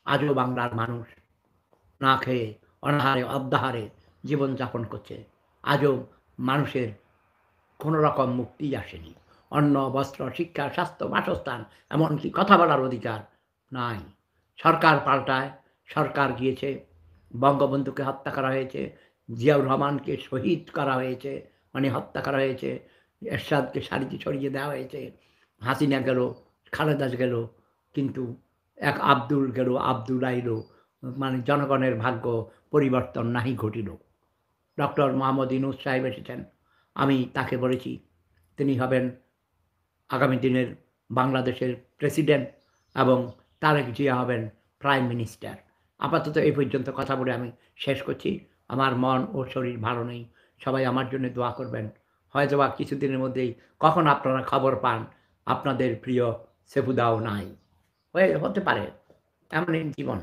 আজও বাংলার মানুষ না খেয়ে অনাহারে অদ্যাহারে জীবনযাপন করছে। আজও মানুষের কোনো রকম মুক্তিই আসেনি। অন্ন, বস্ত্র, শিক্ষা, স্বাস্থ্য, বাসস্থান এমনকি কথা বলার অধিকার নাই। সরকার পাল্টায়, সরকার গিয়েছে, বঙ্গবন্ধুকে হত্যা করা হয়েছে, জিয়াউর রহমানকে শহীদ করা হয়েছে, মানে হত্যা করা হয়েছে, এরশাদকে সারিতে সরিয়ে দেওয়া হয়েছে, হাসিনা গেল, খালেদা গেল, কিন্তু এক আব্দুল গেল, আব্দুল আইল, মানে জনগণের ভাগ্য পরিবর্তন নাহি ঘটিল। ডক্টর মোহাম্মদ ইউনূস সাহেব এসেছেন। আমি তাকে বলেছি তিনি হবেন আগামী দিনের বাংলাদেশের প্রেসিডেন্ট এবং তারেক জিয়া হবেন প্রাইম মিনিস্টার। আপাতত এই পর্যন্ত কথা বলে আমি শেষ করছি। আমার মন ও শরীর ভালো নেই। সবাই আমার জন্য দোয়া করবেন। হয়তোবা কিছুদিনের মধ্যেই কখন আপনারা খবর পান আপনাদের প্রিয় সেফুদাও নাই। হতে পারে। এমনই জীবন।